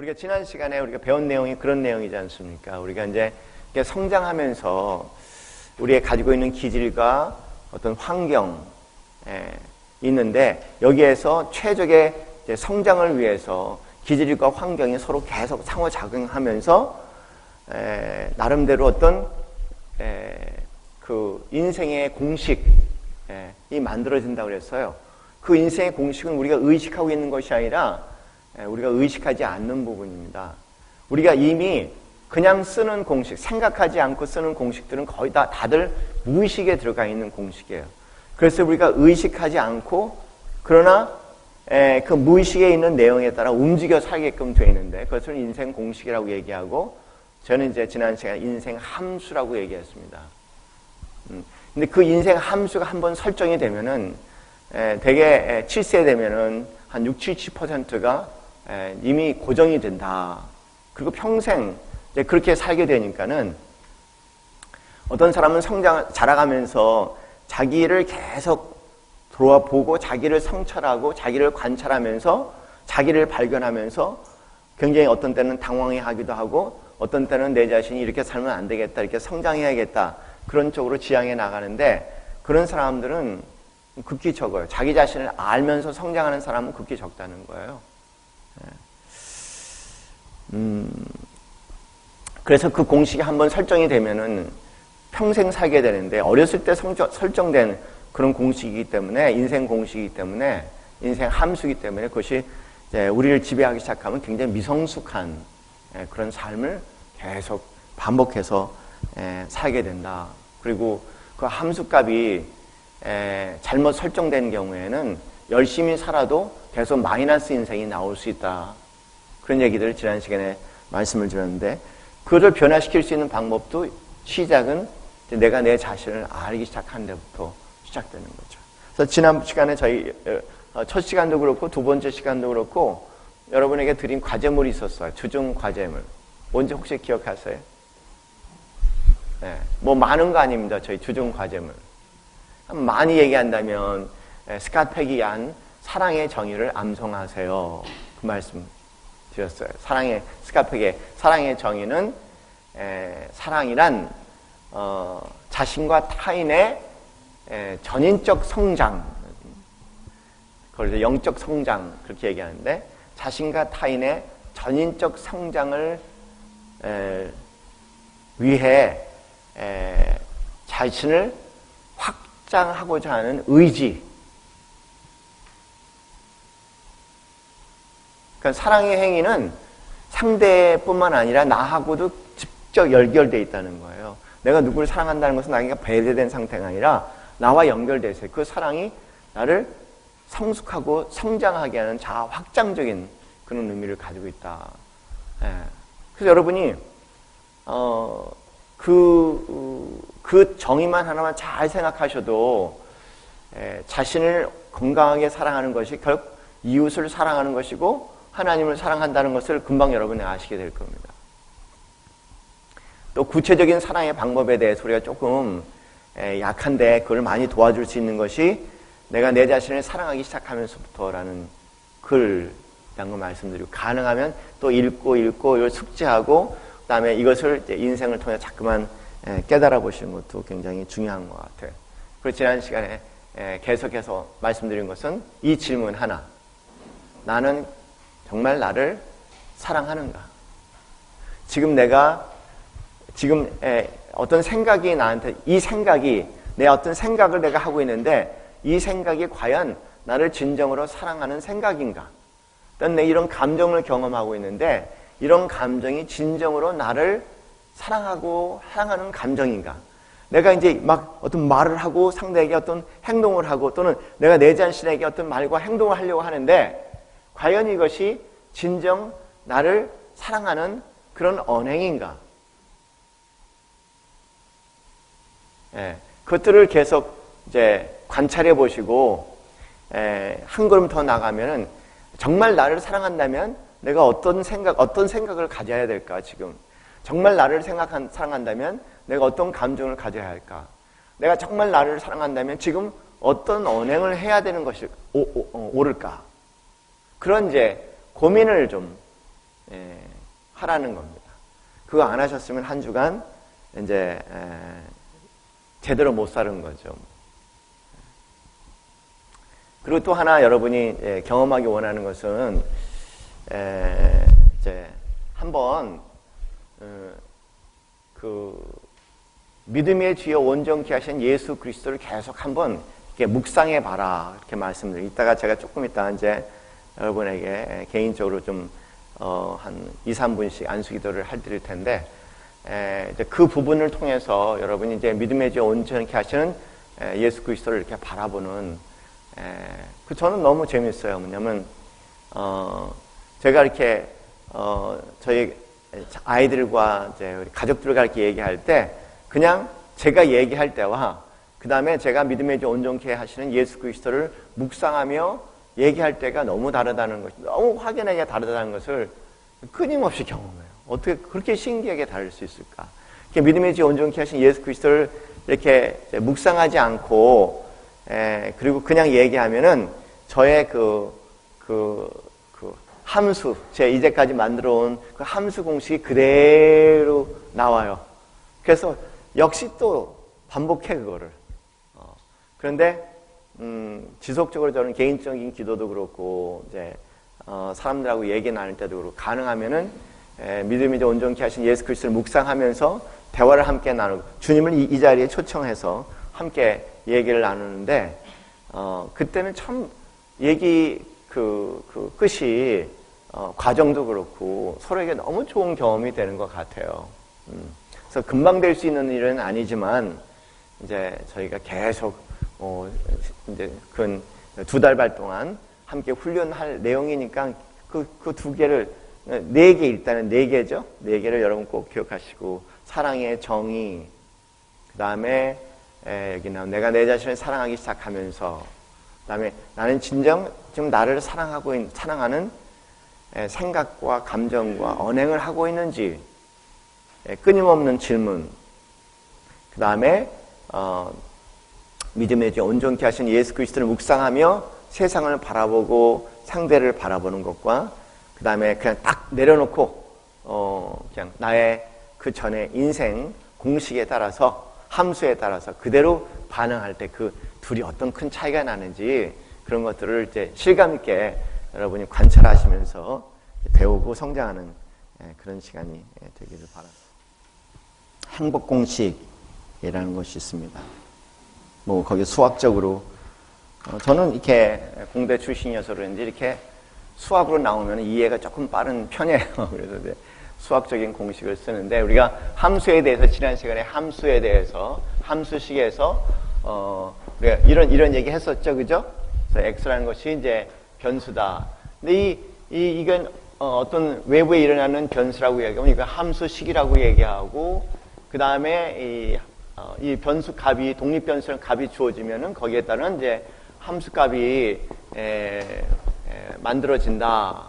우리가 지난 시간에 우리가 배운 내용이 그런 내용이지 않습니까? 우리가 이제 성장하면서 우리가 가지고 있는 기질과 어떤 환경 있는데 여기에서 최적의 성장을 위해서 기질과 환경이 서로 계속 상호작용하면서 나름대로 어떤 그 인생의 공식이 만들어진다고 그랬어요. 그 인생의 공식은 우리가 의식하고 있는 것이 아니라 우리가 의식하지 않는 부분입니다. 우리가 이미 그냥 쓰는 공식, 생각하지 않고 쓰는 공식들은 거의 다들 무의식에 들어가 있는 공식이에요. 그래서 우리가 의식하지 않고 그러나 그 무의식에 있는 내용에 따라 움직여 살게끔 되어 있는데 그것을 인생 공식이라고 얘기하고 저는 이제 지난 시간에 인생 함수라고 얘기했습니다. 근데 그 인생 함수가 한번 설정이 되면은 대개 7세 되면은 한 60, 70%가 이미 고정이 된다. 그리고 평생 이제 그렇게 살게 되니까는 어떤 사람은 자라가면서 자기를 계속 돌아보고 자기를 성찰하고 자기를 관찰하면서 자기를 발견하면서 굉장히 어떤 때는 당황해하기도 하고 어떤 때는 내 자신이 이렇게 살면 안 되겠다, 이렇게 성장해야겠다 그런 쪽으로 지향해 나가는데 그런 사람들은 극히 적어요. 자기 자신을 알면서 성장하는 사람은 극히 적다는 거예요. 그래서 그 공식이 한번 설정이 되면은 평생 살게 되는데 어렸을 때 설정된 그런 공식이기 때문에 인생 공식이기 때문에 인생 함수이기 때문에 그것이 이제 우리를 지배하기 시작하면 굉장히 미성숙한 그런 삶을 계속 반복해서 살게 된다. 그리고 그 함수값이 잘못 설정된 경우에는 열심히 살아도 계속 마이너스 인생이 나올 수 있다. 그런 얘기들을 지난 시간에 말씀을 드렸는데 그것을 변화시킬 수 있는 방법도 시작은 내가 내 자신을 알기 시작한 데부터 시작되는 거죠. 그래서 지난 시간에 저희 첫 시간도 그렇고 두 번째 시간도 그렇고 여러분에게 드린 과제물이 있었어요. 주중 과제물. 뭔지 혹시 기억하세요? 뭐 많은 거 아닙니다. 저희 주중 과제물. 많이 얘기한다면 스캇 페기안 사랑의 정의를 암송하세요. 그 말씀 드렸어요. 스캇 페기의 사랑의 정의는 사랑이란 자신과 타인의 전인적 성장, 그걸 영적 성장 그렇게 얘기하는데 자신과 타인의 전인적 성장을 위해 자신을 확장하고자 하는 의지. 그러니까 사랑의 행위는 상대뿐만 아니라 나하고도 직접 연결되어 있다는 거예요. 내가 누구를 사랑한다는 것은 나에게 배제된 상태가 아니라 나와 연결되어 있어요. 그 사랑이 나를 성숙하고 성장하게 하는 자아 확장적인 그런 의미를 가지고 있다. 그래서 여러분이 그 정의만 하나만 잘 생각하셔도 자신을 건강하게 사랑하는 것이 결국 이웃을 사랑하는 것이고 하나님을 사랑한다는 것을 금방 여러분이 아시게 될 겁니다. 또 구체적인 사랑의 방법에 대해서 우리가 조금 약한데 그걸 많이 도와줄 수 있는 것이 내가 내 자신을 사랑하기 시작하면서부터라는 글이라는 걸 말씀드리고 가능하면 또 읽고 이걸 숙지하고 그 다음에 이것을 인생을 통해 자꾸만 깨달아 보시는 것도 굉장히 중요한 것 같아요. 그리고 지난 시간에 계속해서 말씀드린 것은 이 질문 하나. 나는 정말 나를 사랑하는가? 지금 어떤 생각이 나한테 내 어떤 생각을 내가 하고 있는데 이 생각이 과연 나를 진정으로 사랑하는 생각인가? 어떤 내 이런 감정을 경험하고 있는데 이런 감정이 진정으로 나를 사랑하는 감정인가? 내가 이제 막 어떤 말을 하고 상대에게 어떤 행동을 하고 또는 내가 내 자신에게 어떤 말과 행동을 하려고 하는데 과연 이것이 진정 나를 사랑하는 그런 언행인가? 그것들을 계속 이제 관찰해 보시고 한 걸음 더 나가면은 정말 나를 사랑한다면 내가 어떤 생각을 가져야 될까 지금? 정말 나를 사랑한다면 내가 어떤 감정을 가져야 할까? 내가 정말 나를 사랑한다면 지금 어떤 언행을 해야 되는 것이 옳을까? 그런 이제 고민을 좀 하라는 겁니다. 그거 안 하셨으면 한 주간 이제 제대로 못 사는 거죠. 그리고 또 하나 여러분이 경험하기 원하는 것은 이제 한번 그 믿음의 주여 온전케 하신 예수 그리스도를 계속 한번 이렇게 묵상해 봐라 이렇게 말씀드려요. 이따가 제가 조금 이따 이제 여러분에게 개인적으로 좀 한 2, 3분씩 안수기도를 할 드릴 텐데 이제 그 부분을 통해서 여러분이 이제 믿음의 주여 온전케 하시는 예수 그리스도를 이렇게 바라보는 그 저는 너무 재밌어요. 뭐냐면 제가 이렇게 저희 아이들과 이제 우리 가족들과 이렇게 얘기할 때 그냥 제가 얘기할 때와 그 다음에 제가 믿음의 주 온전케 하시는 예수 그리스도를 묵상하며 얘기할 때가 너무 다르다는 것, 너무 확연하게 다르다는 것을 끊임없이 경험해요. 어떻게 그렇게 신기하게 다를 수 있을까? 믿음의 주 온전케 하신 예수 그리스도를 이렇게 묵상하지 않고 그리고 그냥 얘기하면은 저의 그 함수, 제 이제까지 만들어 온 그 함수 공식이 그대로 나와요. 그래서 역시 또 반복해, 그거를. 그런데, 지속적으로 저는 개인적인 기도도 그렇고, 이제, 사람들하고 얘기 나눌 때도 그렇고, 가능하면은, 믿음이 온전케 하신 예수 그리스도를 묵상하면서 대화를 함께 나누고, 주님을 이 자리에 초청해서 함께 얘기를 나누는데, 그때는 참, 얘기, 끝이, 과정도 그렇고, 서로에게 너무 좋은 경험이 되는 것 같아요. 그래서 금방 될 수 있는 일은 아니지만, 이제 저희가 계속, 이제 근 2달 반 동안 함께 훈련할 내용이니까 그 2개를, 4개 일단은 4개죠? 4개를 여러분 꼭 기억하시고, 사랑의 정의, 그 다음에, 여기 나온 내가 내 자신을 사랑하기 시작하면서, 그 다음에 나는 진정 지금 나를 사랑하는 생각과 감정과 언행을 하고 있는지, 끊임없는 질문, 그 다음에 믿음의 주 온전케 하신 예수 그리스도를 묵상하며 세상을 바라보고 상대를 바라보는 것과 그 다음에 그냥 딱 내려놓고 그냥 나의 그 전에 인생 공식에 따라서 함수에 따라서 그대로 반응할 때 그 둘이 어떤 큰 차이가 나는지 그런 것들을 이제 실감 있게 여러분이 관찰하시면서 배우고 성장하는 그런 시간이 되기를 바랍니다. 행복 공식이라는 것이 있습니다. 뭐 거기 수학적으로 저는 이렇게 공대 출신이어서 그런지 이렇게 수학으로 나오면 이해가 조금 빠른 편이에요. 그래서 이제 수학적인 공식을 쓰는데 우리가 함수에 대해서 지난 시간에 함수에 대해서 함수식에서 우리가 이런 얘기 했었죠, 그죠? 그래서 x라는 것이 이제 변수다. 근데 이건 어떤 외부에 일어나는 변수라고 얘기하면 이거 함수식이라고 얘기하고 그 다음에 이 변수 값이 독립변수는 값이 주어지면은 거기에 따른 이제 함수 값이 만들어진다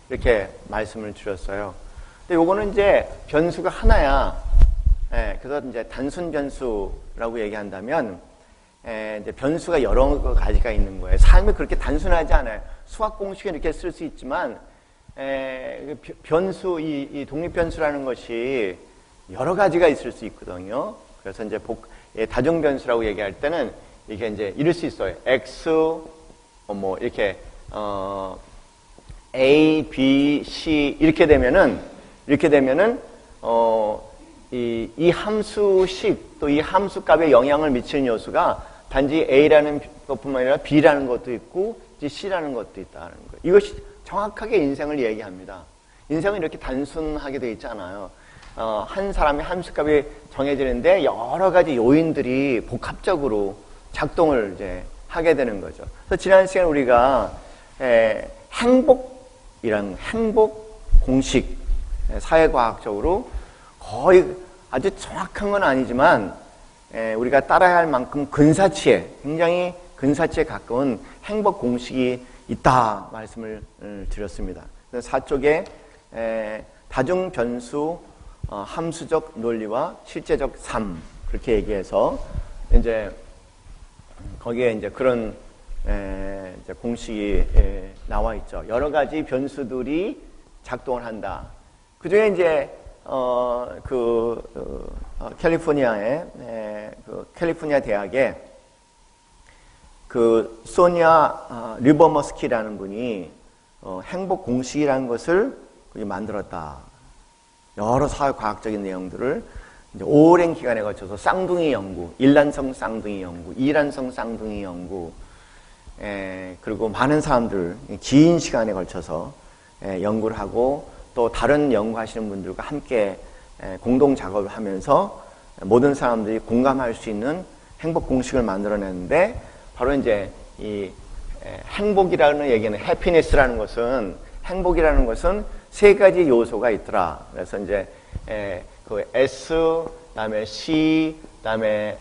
이렇게 말씀을 드렸어요. 근데 요거는 이제 변수가 하나야. 그래서 이제 단순 변수라고 얘기한다면 이제 변수가 여러 가지가 있는 거예요. 삶이 그렇게 단순하지 않아요. 수학 공식에 이렇게 쓸 수 있지만 변수 이 독립 변수라는 것이 여러 가지가 있을 수 있거든요. 그래서 이제 다중 변수라고 얘기할 때는 이게 이제 이럴 수 있어요. x 뭐 이렇게 a, b, c 이렇게 되면은 이 함수식 또 이 함수 값에 영향을 미치는 요소가 단지 a라는 것뿐만 아니라 b라는 것도 있고 c라는 것도 있다는 거예요. 이것이 정확하게 인생을 얘기합니다. 인생은 이렇게 단순하게 되어 있지 않아요. 한 사람의 함수값이 정해지는데 여러 가지 요인들이 복합적으로 작동을 이제 하게 되는 거죠. 그래서 지난 시간 우리가 행복 공식 사회과학적으로 거의 아주 정확한 건 아니지만 우리가 따라야 할 만큼 굉장히 근사치에 가까운 행복 공식이 있다 말씀을 드렸습니다. 그래서 4쪽에 다중 변수 함수적 논리와 실제적 삶 그렇게 얘기해서 이제 거기에 이제 그런 이제 공식이 나와 있죠. 여러 가지 변수들이 작동을 한다. 그 중에 이제, 캘리포니아의, 캘리포니아 대학에 소니아 리버머스키라는 분이 행복 공식이라는 것을 만들었다. 여러 사회과학적인 내용들을 이제 오랜 기간에 거쳐서 쌍둥이 연구, 일란성 쌍둥이 연구, 이란성 쌍둥이 연구, 그리고 많은 사람들 긴 시간에 걸쳐서 연구를 하고 또 다른 연구하시는 분들과 함께 공동 작업을 하면서 모든 사람들이 공감할 수 있는 행복 공식을 만들어냈는데 바로 이제 이 행복이라는 얘기는 해피니스라는 것은 행복이라는 것은 세 가지 요소가 있더라. 그래서 이제 그 S, 그다음에 C, 그다음에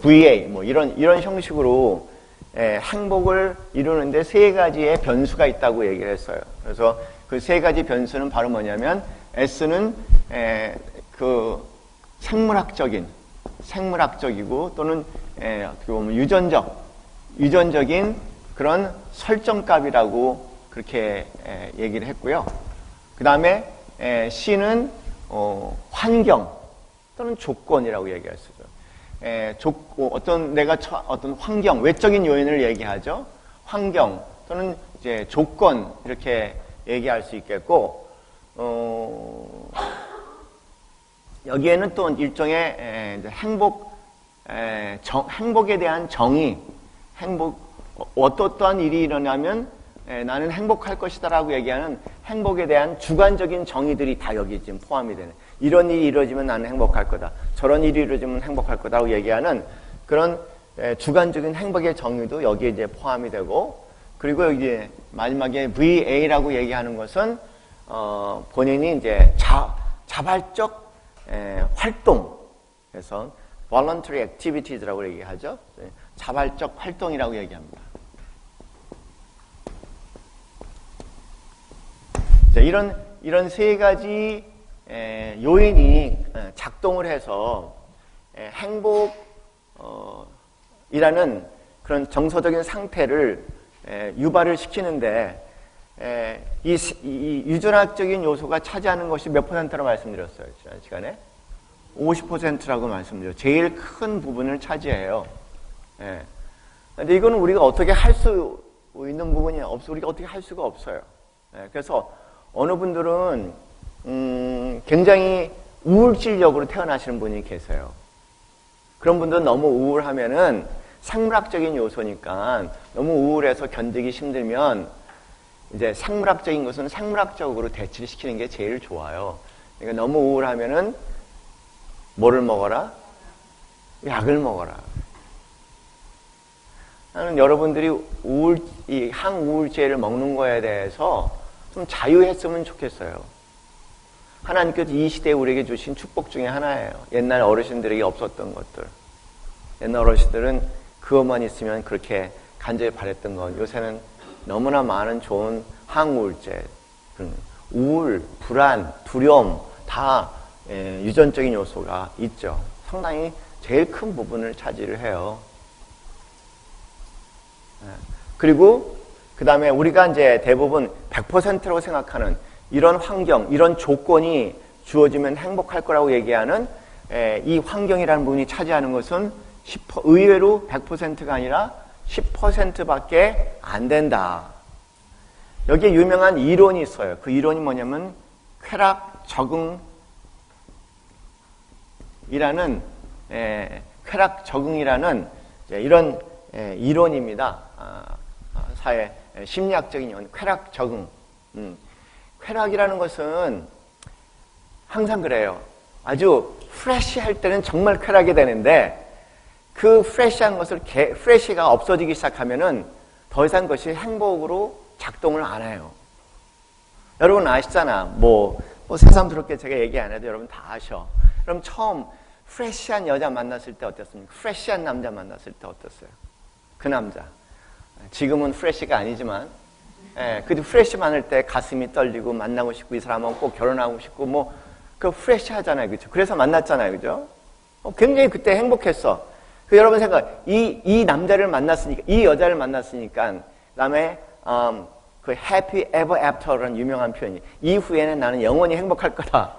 VA 뭐 이런 형식으로 행복을 이루는데 세 가지의 변수가 있다고 얘기를 했어요. 그래서 그 세 가지 변수는 바로 뭐냐면 S는 그 생물학적이고 또는 어떻게 보면 유전적인 그런 설정값이라고 그렇게 얘기를 했고요. 그 다음에 C는 환경 또는 조건이라고 얘기했어요. 어떤 환경, 외적인 요인을 얘기하죠. 환경 또는 이제 조건 이렇게 얘기할 수 있겠고, 여기에는 또 일종의 행복에 대한 정의, 어떠한 일이 일어나면 나는 행복할 것이다라고 얘기하는 행복에 대한 주관적인 정의들이 다 여기 지금 포함이 되는. 이런 일이 이루어지면 나는 행복할 거다. 저런 일이 이루어지면 행복할 거다라고 얘기하는 그런 주관적인 행복의 정의도 여기에 이제 포함이 되고, 그리고 여기 마지막에 VA라고 얘기하는 것은 본인이 이제 자발적 활동, 그래서 voluntary activities라고 얘기하죠. 자발적 활동이라고 얘기합니다. 자, 이런 세 가지 요인이 작동을 해서 행복이라는 그런 정서적인 상태를 유발을 시키는데, 이 유전학적인 요소가 차지하는 것이 몇 %라고 말씀드렸어요, 지난 시간에? 50%라고 말씀드렸죠. 제일 큰 부분을 차지해요. 근데 이거는 우리가 어떻게 할 수 있는 부분이 없어. 우리가 어떻게 할 수가 없어요. 그래서 어느 분들은 굉장히 우울질적으로 태어나시는 분이 계세요. 그런 분들은 너무 우울하면은 생물학적인 요소니까 너무 우울해서 견디기 힘들면 이제 생물학적인 것은 생물학적으로 대치를 시키는 게 제일 좋아요. 그러니까 너무 우울하면은 뭐를 먹어라? 약을 먹어라. 나는 여러분들이 이 항우울제를 먹는 거에 대해서 좀 자유했으면 좋겠어요. 하나님께서 이 시대에 우리에게 주신 축복 중에 하나예요. 옛날 어르신들에게 없었던 것들. 옛날 어르신들은 그것만 있으면 그렇게 간절히 바랬던 것. 요새는 너무나 많은 좋은 항우울제, 우울, 불안, 두려움 다 유전적인 요소가 있죠. 상당히 제일 큰 부분을 차지를 해요. 그리고 그 다음에 우리가 이제 대부분 100%라고 생각하는 이런 환경, 이런 조건이 주어지면 행복할 거라고 얘기하는 이 환경이라는 부분이 차지하는 것은 의외로 100%가 아니라 10%밖에 안 된다. 여기에 유명한 이론이 있어요. 그 이론이 뭐냐면 쾌락 적응이라는 이런 이론입니다. 사회 심리학적인 이론, 쾌락 적응. 쾌락이라는 것은 항상 그래요. 아주 프레시할 때는 정말 쾌락이 되는데 그 프레시한 것을 프레시가 없어지기 시작하면은 더 이상 그것이 행복으로 작동을 안 해요. 여러분 아시잖아. 새삼스럽게 제가 얘기 안 해도 여러분 다 아셔. 그럼 처음 프레시한 여자 만났을 때 어땠습니까? 프레시한 남자 만났을 때 어땠어요? 그 남자. 지금은 프레시가 아니지만, 그래도 프레시 많을 때 가슴이 떨리고 만나고 싶고 이 사람하고 꼭 결혼하고 싶고 그 프레시 하잖아요. 그죠? 그래서 만났잖아요. 그죠? 굉장히 그때 행복했어. 여러분 생각, 이 남자를 만났으니까, 이 여자를 만났으니까 그다음에 그 happy ever after라는 유명한 표현이 이후에는 나는 영원히 행복할 거다.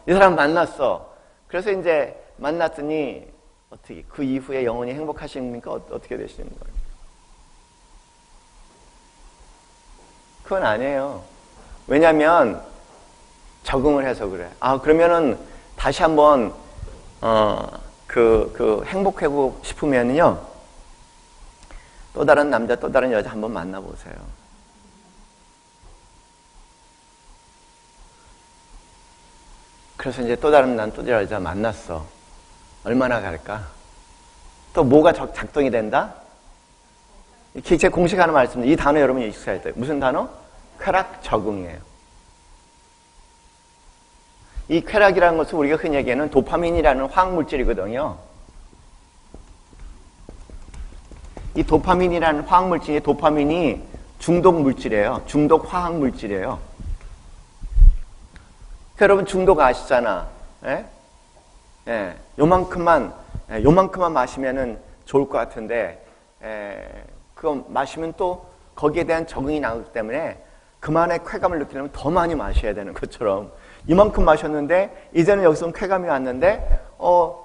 이 사람 만났어. 그래서 이제 만났더니 어떻게 그 이후에 영원히 행복하십니까? 어떻게 되시는 거예요? 그건 아니에요. 왜냐하면 적응을 해서 그래. 그러면은 다시 한번 행복하고 싶으면요, 또 다른 남자, 또 다른 여자 한번 만나보세요. 그래서 이제 또 다른 여자 만났어. 얼마나 갈까? 또 뭐가 작동이 된다? 제 공식 하나 말씀드립니다. 이 단어 여러분이 익숙해야 돼요. 무슨 단어? 쾌락 적응이에요. 이 쾌락이라는 것은 우리가 흔히 얘기하는 도파민이라는 화학물질이거든요. 이 도파민이라는 화학물질이 도파민이 중독 물질이에요. 중독 화학물질이에요. 여러분 중독 아시잖아. 예? 예, 요만큼만 마시면은 좋을 것 같은데, 그거 마시면 또 거기에 대한 적응이 나오기 때문에 그만의 쾌감을 느끼려면 더 많이 마셔야 되는 것처럼 이만큼 마셨는데 이제는 여기서 쾌감이 왔는데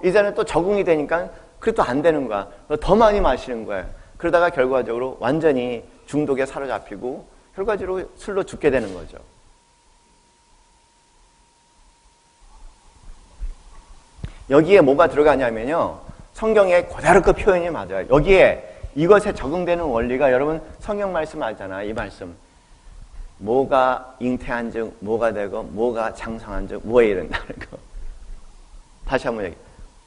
이제는 또 적응이 되니까 그래도 안 되는 거야. 더 많이 마시는 거야. 그러다가 결과적으로 완전히 중독에 사로잡히고 결과적으로 술로 죽게 되는 거죠. 여기에 뭐가 들어가냐면요, 성경에 그대로 그 표현이 맞아요. 여기에 이것에 적용되는 원리가 여러분 성경 말씀 알잖아. 이 말씀. 뭐가 잉태한 즉 뭐가 되고 뭐가 장성한 즉 뭐에 이른다는 거. 다시 한번 얘기해.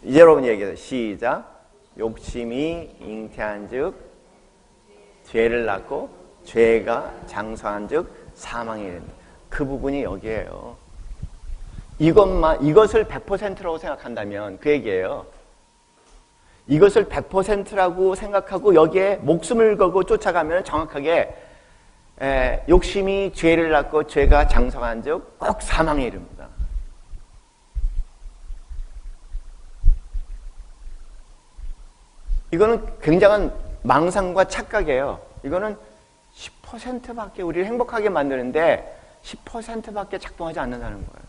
이제 여러분 얘기해요. 시작. 욕심이 잉태한 즉 죄를 낳고 죄가 장성한 즉 사망에 이른다. 그 부분이 여기에요. 이것을 100%라고 생각한다면 그 얘기예요. 이것을 100%라고 생각하고 여기에 목숨을 걸고 쫓아가면 정확하게 욕심이 죄를 낳고 죄가 장성한 즉 꼭 사망에 이릅니다. 이거는 굉장한 망상과 착각이에요. 이거는 10%밖에 우리를 행복하게 만드는데 10%밖에 작동하지 않는다는 거예요.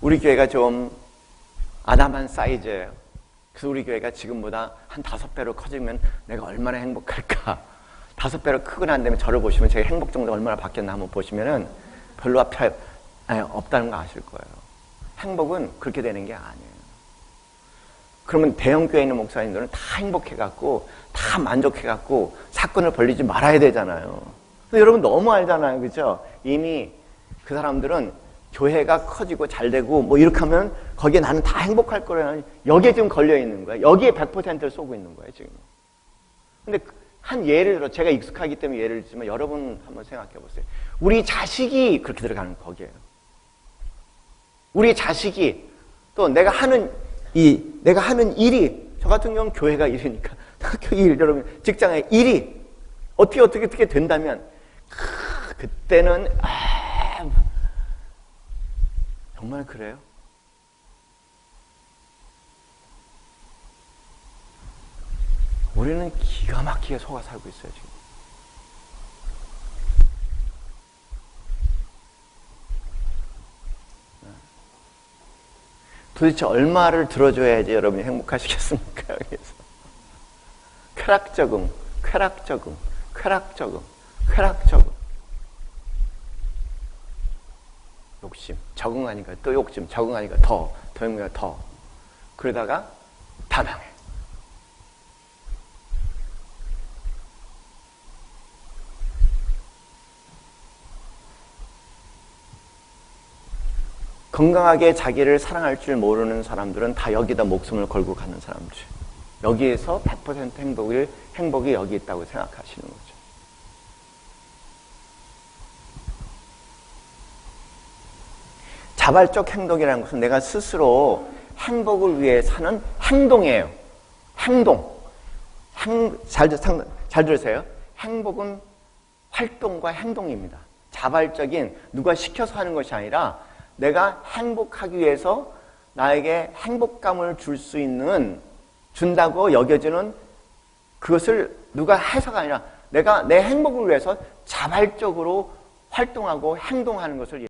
우리 교회가 좀 아담한 사이즈예요. 그래서 우리 교회가 지금보다 한 5배로 커지면 내가 얼마나 행복할까. 5배로 크고 난 다음에 저를 보시면 제 행복 정도가 얼마나 바뀌었나 한번 보시면은 별로 없다는 거 아실 거예요. 행복은 그렇게 되는 게 아니에요. 그러면 대형 교회에 있는 목사님들은 다 행복해갖고 다 만족해갖고 사건을 벌리지 말아야 되잖아요. 그래서 여러분 너무 알잖아요. 그죠? 이미 그 사람들은 교회가 커지고 잘 되고 뭐 이렇게 하면 거기에 나는 다 행복할 거라는 여기에 지금 걸려 있는 거예요. 여기에 100%를 쏘고 있는 거예요, 지금. 근데 한 예를 들어 제가 익숙하기 때문에 예를 들지만 여러분 한번 생각해 보세요. 우리 자식이 그렇게 들어가는 거기에요. 우리 자식이 또 내가 하는 일이 저 같은 경우는 교회가 일이니까 학교 일, 여러분 직장의 일이 어떻게 된다면 그때는 정말 그래요? 우리는 기가 막히게 속아 살고 있어요, 지금. 도대체 얼마를 들어줘야지 여러분이 행복하시겠습니까? 여기서. 쾌락 적응. 욕심, 적응하니까 또 욕심, 적응하니까 더 행복해, 더. 그러다가 다 망해. 건강하게 자기를 사랑할 줄 모르는 사람들은 다 여기다 목숨을 걸고 가는 사람들. 여기에서 100% 행복이 여기 있다고 생각하시는 거죠. 자발적 행동이라는 것은 내가 스스로 행복을 위해 사는 행동이에요. 잘 들으세요. 행복은 활동과 행동입니다. 자발적인 누가 시켜서 하는 것이 아니라 내가 행복하기 위해서 나에게 행복감을 줄 수 있는, 준다고 여겨지는 그것을 누가 해서가 아니라 내가 내 행복을 위해서 자발적으로 활동하고 행동하는 것을